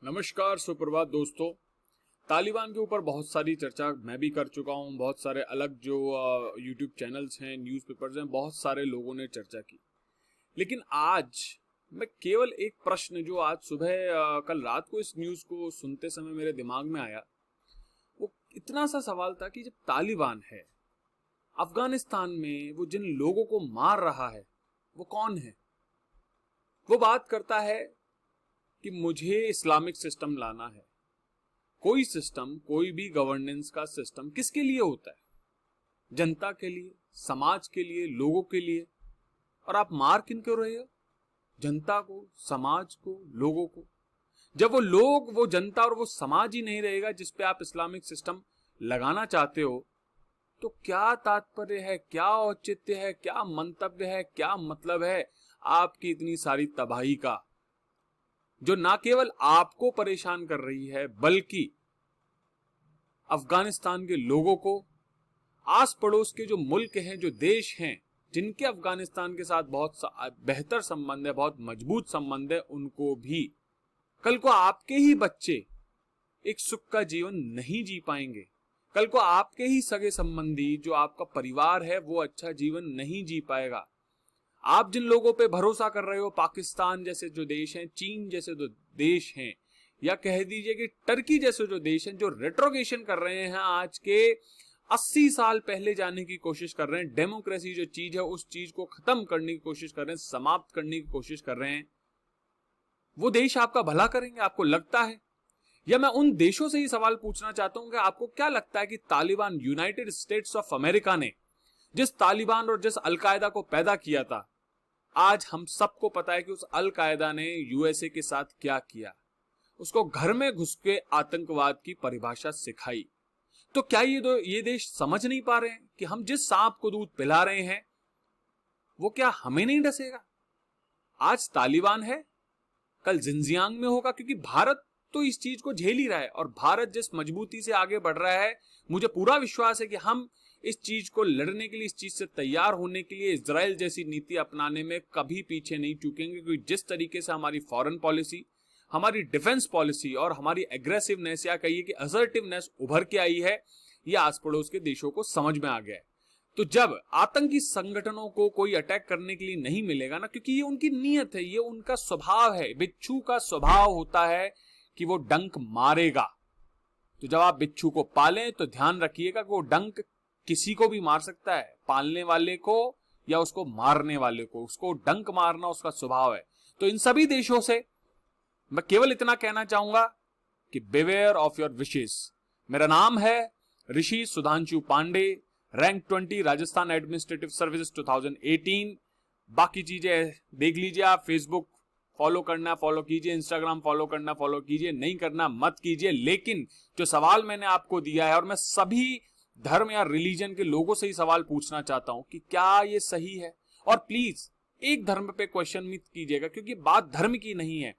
नमस्कार, सुप्रभात दोस्तों। तालिबान के ऊपर बहुत सारी चर्चा मैं भी कर चुका हूँ। बहुत सारे अलग जो यूट्यूब चैनल्स हैं, न्यूज़पेपर्स हैं, बहुत सारे लोगों ने चर्चा की। लेकिन आज मैं केवल एक प्रश्न जो आज सुबह कल रात को इस न्यूज़ को सुनते समय मेरे दिमाग में आया, वो इतना सा सवाल था कि जब तालिबान है अफगानिस्तान में, वो जिन लोगों को मार रहा है वो कौन है? वो बात करता है कि मुझे इस्लामिक सिस्टम लाना है। कोई सिस्टम, कोई भी गवर्नेंस का सिस्टम किसके लिए होता है? जनता के लिए, समाज के लिए, लोगों के लिए। और आप मार किन क्यों रहे हो? जनता को, समाज को, लोगों को। जब वो लोग, वो जनता और वो समाज ही नहीं रहेगा जिस पे आप इस्लामिक सिस्टम लगाना चाहते हो, तो क्या तात्पर्य है, क्या औचित्य है, क्या मंतव्य है, क्या मतलब है आपकी इतनी सारी तबाही का, जो ना केवल आपको परेशान कर रही है बल्कि अफगानिस्तान के लोगों को, आस पड़ोस के जो मुल्क हैं, जो देश हैं जिनके अफगानिस्तान के साथ बहुत बेहतर संबंध है, बहुत मजबूत संबंध है, उनको भी। कल को आपके ही बच्चे एक सुख का जीवन नहीं जी पाएंगे। कल को आपके ही सगे संबंधी, जो आपका परिवार है, वो अच्छा जीवन नहीं जी पाएगा। आप जिन लोगों पे भरोसा कर रहे हो, पाकिस्तान जैसे जो देश हैं, चीन जैसे जो देश हैं, या कह दीजिए कि टर्की जैसे जो देश हैं, जो रेट्रोगेशन कर रहे हैं, आज के 80 साल पहले जाने की कोशिश कर रहे हैं, डेमोक्रेसी जो चीज है उस चीज को खत्म करने की कोशिश कर रहे हैं, समाप्त करने की कोशिश कर रहे हैं, वो देश आपका भला करेंगे, आपको लगता है? या मैं उन देशों से ही सवाल पूछना चाहता हूं कि आपको क्या लगता है कि Taliban, United states of America ने जिस तालिबान और जिस अलकायदा को पैदा किया था, आज हम सबको पता है कि उस अल कायदा ने यूएसए के साथ क्या किया। उसको घर में घुस के आतंकवाद की परिभाषा सिखाई। तो क्या ये देश समझ नहीं पा रहे हैं कि हम जिस सांप को दूध पिला रहे हैं वो क्या हमें नहीं डसेगा? आज तालिबान है, कल जिंजियांग में होगा, क्योंकि भारत तो इस चीज को झेल ही रहा है। और भारत जिस मजबूती से आगे बढ़ रहा है, मुझे पूरा विश्वास है कि हम इस चीज को लड़ने के लिए, इस चीज से तैयार होने के लिए इजराइल जैसी नीति अपनाने में कभी पीछे नहीं चूकेंगे। क्योंकि जिस तरीके से हमारी फॉरेन पॉलिसी, हमारी डिफेंस पॉलिसी और हमारी एग्रेसिवनेस, या कहिए कि असर्टिवनेस उभर के आई है, यह आस पड़ोस के देशों को समझ में आ गया है। तो जब आतंकी संगठनों को कोई अटैक करने के लिए नहीं मिलेगा ना, क्योंकि ये उनकी नीयत है, ये उनका स्वभाव है, बिच्छू का स्वभाव होता है कि वो डंक मारेगा। तो जब आप बिच्छू को पालें तो ध्यान रखिएगा कि वो डंक किसी को भी मार सकता है, पालने वाले को या उसको मारने वाले को। उसको डंक मारना उसका स्वभाव है। तो इन सभी देशों से मैं केवल इतना कहना चाहूंगा कि बिवेयर ऑफ योर विशेस। मेरा नाम है Rishi Sudhanshu Pandey, rank 20 Rajasthan administrative services 2018। बाकी चीजें देख लीजिए आप। फेसबुक फॉलो करना फॉलो कीजिए, इंस्टाग्राम फॉलो करना फॉलो कीजिए, नहीं करना मत कीजिए। लेकिन जो सवाल मैंने आपको दिया है, और मैं सभी धर्म या रिलीजन के लोगों से ही सवाल पूछना चाहता हूं कि क्या ये सही है? और प्लीज एक धर्म पे क्वेश्चन मत कीजिएगा, क्योंकि बात धर्म की नहीं है।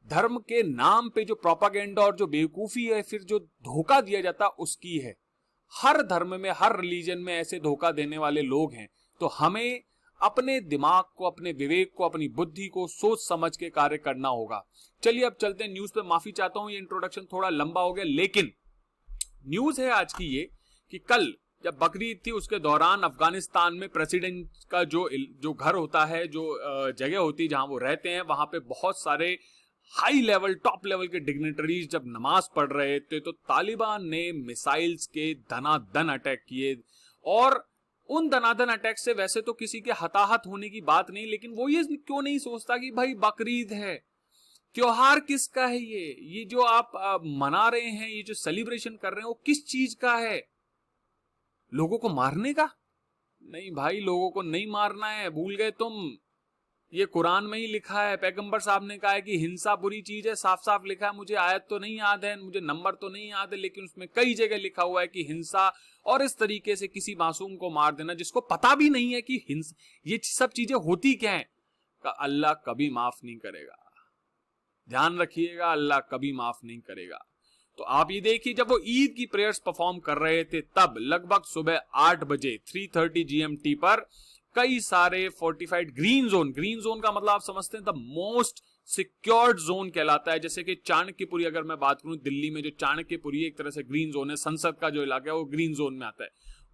धर्म के नाम पे जो प्रोपागेंडा और जो बेवकूफी है, फिर जो धोखा दिया जाता उसकी है। हर धर्म में, हर रिलीजन में ऐसे धोखा देने वाले लोग हैं। तो हमें अपने दिमाग को, अपने विवेक को, अपनी बुद्धि को सोच समझ के कार्य करना होगा। चलिए अब चलते हैं न्यूज पे। माफी चाहता हूं, ये इंट्रोडक्शन थोड़ा लंबा हो गया, लेकिन न्यूज है आज की ये कि कल जब बकरीद थी, उसके दौरान अफगानिस्तान में प्रेसिडेंट का जो घर होता है, जो जगह होती है जहां वो रहते हैं, वहां पे बहुत सारे हाई लेवल, टॉप लेवल के डिग्नेटरीज जब नमाज पढ़ रहे थे, तो तालिबान ने मिसाइल्स के धनाधन अटैक किए। और उन धनाधन अटैक से वैसे तो किसी के हताहत होने की बात नहीं, लेकिन वो ये क्यों नहीं सोचता कि भाई बकरीद है, त्योहार किसका है? ये जो आप मना रहे हैं, ये जो सेलिब्रेशन कर रहे हैं, वो किस चीज का है? लोगों को मारने का? नहीं भाई, लोगों को नहीं मारना है, भूल गए तुम। ये कुरान में ही लिखा है, पैगंबर साहब ने कहा है कि हिंसा बुरी चीज है, साफ साफ लिखा है। मुझे आयत तो नहीं याद है, मुझे नंबर तो नहीं याद है, लेकिन उसमें कई जगह लिखा हुआ है कि हिंसा और इस तरीके से किसी मासूम को मार देना, जिसको पता भी नहीं है कि हिंसा, ये सब चीजें होती क्या है, का अल्लाह कभी माफ नहीं करेगा। ध्यान रखिएगा, अल्लाह कभी माफ नहीं करेगा। तो आप ये देखिए, जब वो ईद की प्रेयर्स परफॉर्म कर रहे थे, तब लगभग सुबह 8 बजे 3:30 GMT पर कई सारे फोर्टिफाइड ग्रीन जोन का मतलब आप समझते हैं द मोस्ट सिक्योर्ड जोन कहलाता है। जैसे कि चाणक्यपुरी अगर मैं बात करूं, दिल्ली में जो चाणक्यपुरी एक तरह से ग्रीन जोन है, संसद का जो इलाका है वो ग्रीन जोन में आता है।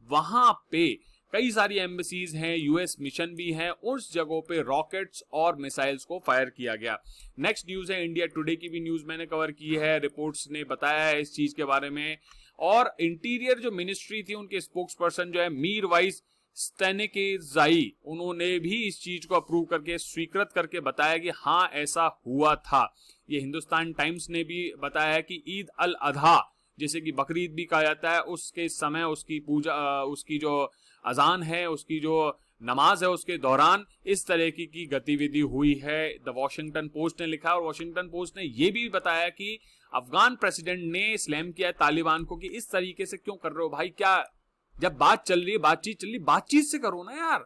वहां पे कई सारी एम्बेसीज हैं, यूएस मिशन भी हैं, उस जगहों पे रॉकेट्स और मिसाइल्स को फायर किया गया। नेक्स्ट न्यूज है, इंडिया टुडे की भी न्यूज मैंने कवर की है, रिपोर्ट्स ने बताया है इस चीज के बारे में। और इंटीरियर जो मिनिस्ट्री थी, उनके स्पोक्स पर्सन जो है मीरवाइज स्टेनेकेजाई, उन्होंने भी इस चीज को अप्रूव करके स्वीकृत करके बताया कि हाँ ऐसा हुआ था। ये हिंदुस्तान टाइम्स ने भी बताया है कि ईद अल अधा, जैसे कि बकरीद भी कहा जाता है, उसके समय उसकी पूजा, उसकी जो अजान है, उसकी जो नमाज है, उसके दौरान इस तरह की गतिविधि हुई है। द वॉशिंगटन पोस्ट ने लिखा, और वॉशिंगटन पोस्ट ने यह भी बताया कि अफगान प्रेसिडेंट ने स्लैम किया तालिबान को कि इस तरीके से क्यों कर रहे हो भाई, क्या जब बात चल रही है, बातचीत चल रही, बातचीत से करो ना यार।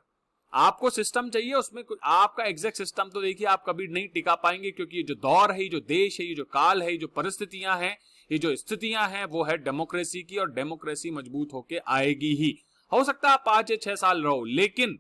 आपको सिस्टम चाहिए, उसमें आपका एग्जैक्ट सिस्टम तो देखिए आप कभी नहीं टिका पाएंगे, क्योंकि ये जो दौर है, ये जो देश है, ये जो काल है, ये जो परिस्थितियां हैं, ये जो स्थितियां हैं, वो है डेमोक्रेसी की, और डेमोक्रेसी मजबूत होके आएगी ही। हो सकता है आप 5 या 6 साल रहो, लेकिन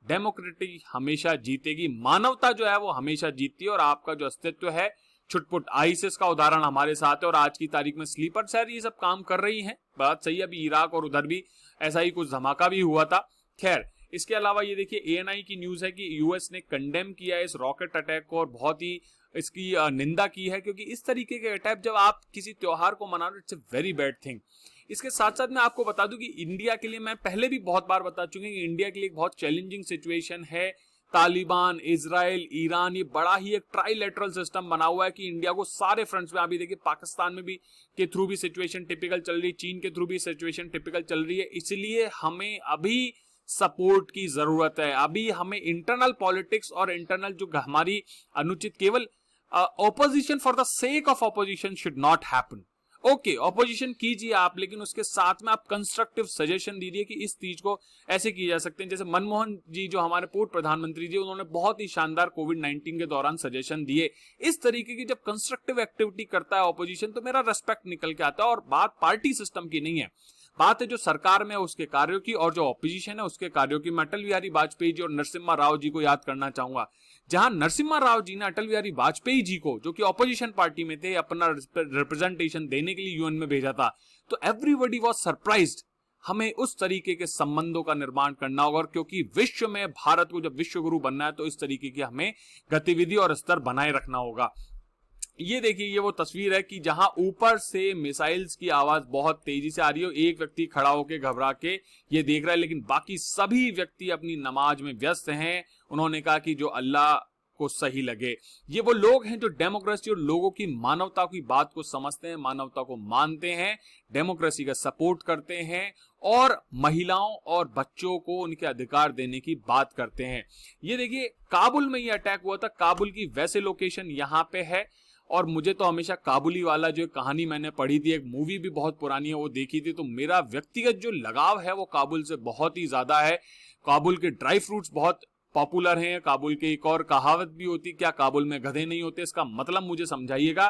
डेमोक्रेसी हमेशा जीतेगी, मानवता जो है वो हमेशा जीतती है, और आपका जो अस्तित्व है छुटपुट। आईसिस का उदाहरण हमारे साथ है, और आज की तारीख में स्लीपर सेल ये सब काम कर रही हैं। बात सही है, अभी इराक और उधर भी ऐसा ही कुछ धमाका भी हुआ था। खैर, इसके अलावा ये देखिए एएनआई की न्यूज है कि यूएस ने कंडेम किया है इस रॉकेट अटैक को, और बहुत ही इसकी निंदा की है, क्योंकि इस तरीके के अटैक जब आप किसी त्योहार को मना रहे हो, it's a very bad thing. इसके साथ साथ मैं आपको बता दूं कि इंडिया के लिए, मैं पहले भी बहुत बार बता चुके हैं कि इंडिया के लिए एक बहुत चैलेंजिंग सिचुएशन है। तालिबान, इजराइल, ईरान, ये बड़ा ही एक ट्राइलेटरल सिस्टम बना हुआ है कि इंडिया को सारे फ्रंट्स में, अभी देखिए पाकिस्तान में भी के थ्रू भी सिचुएशन टिपिकल चल रही है, चीन के थ्रू भी सिचुएशन टिपिकल चल रही है। इसलिए हमें अभी सपोर्ट की जरूरत है। अभी हमें इंटरनल पॉलिटिक्स और इंटरनल जो हमारी अनुचित, केवल opposition for the sake of opposition should not happen. Okay, opposition कीजिए आप, लेकिन उसके साथ में आप कंस्ट्रक्टिव सजेशन दीजिए कि इस चीज को ऐसे किया जा सकते हैं। जैसे मनमोहन जी जो हमारे पूर्व प्रधानमंत्री जी, उन्होंने बहुत ही शानदार कोविड-19 के दौरान सजेशन दिए। इस तरीके की जब कंस्ट्रक्टिव एक्टिविटी करता है ऑपोजिशन, तो मेरा रेस्पेक्ट निकल के आता है। और बात पार्टी सिस्टम की नहीं है, बात है जो सरकार में उसके कार्यों की, और जो ऑपोजिशन है उसके कार्यों की। मैं अटल बिहारी वाजपेयी जी और नरसिम्हा राव जी को याद करना चाहूंगा। जहां नरसिम्हा राव जी ने अटल बिहारी वाजपेयी जी को, जो कि ऑपोजिशन पार्टी में थे, अपना रिप्रेजेंटेशन देने के लिए यूएन में भेजा था, तो एवरीबॉडी वाज सरप्राइज्ड। हमें उस तरीके के संबंधों का निर्माण करना होगा, क्योंकि विश्व में भारत को जब विश्व गुरु बनना है, तो इस तरीके की हमें गतिविधि और स्तर बनाए रखना होगा। ये देखिए, ये वो तस्वीर है कि जहां ऊपर से मिसाइल्स की आवाज बहुत तेजी से आ रही है। एक व्यक्ति खड़ा होकर घबरा के ये देख रहा है, लेकिन बाकी सभी व्यक्ति अपनी नमाज में व्यस्त हैं। उन्होंने कहा कि जो अल्लाह को सही लगे। ये वो लोग हैं जो डेमोक्रेसी और लोगों की मानवता की बात को समझते हैं, मानवता को मानते हैं, डेमोक्रेसी का सपोर्ट करते हैं, और महिलाओं और बच्चों को उनके अधिकार देने की बात करते हैं। ये देखिए, काबुल में ये अटैक हुआ था। काबुल की वैसे लोकेशन यहाँ पे है, और मुझे तो हमेशा काबुली वाला जो कहानी मैंने पढ़ी थी, एक मूवी भी बहुत पुरानी है, वो देखी थी, तो मेरा व्यक्तिगत जो लगाव है वो काबुल से बहुत ही ज्यादा है। काबुल के ड्राई फ्रूट्स बहुत पॉपुलर हैं। काबुल की एक और कहावत भी होती, क्या काबुल में गधे नहीं होते? इसका मतलब मुझे समझाइएगा।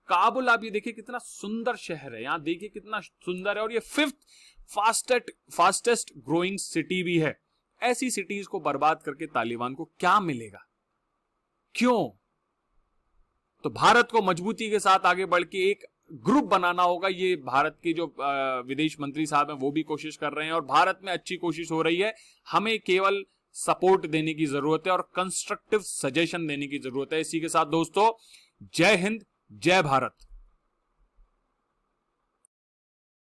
काबुल आप ये देखिए कितना सुंदर शहर है, यहाँ देखिए कितना सुंदर है, और ये 5th फास्टेस्ट ग्रोइंग सिटी भी है। ऐसी सिटीज को बर्बाद करके तालिबान को क्या मिलेगा? क्यों? तो भारत को मजबूती के साथ आगे बढ़ के एक ग्रुप बनाना होगा। ये भारत के जो विदेश मंत्री साहब हैं वो भी कोशिश कर रहे हैं, और भारत में अच्छी कोशिश हो रही है। हमें केवल सपोर्ट देने की जरूरत है और कंस्ट्रक्टिव सजेशन देने की जरूरत है। इसी के साथ दोस्तों, जय हिंद, जय भारत।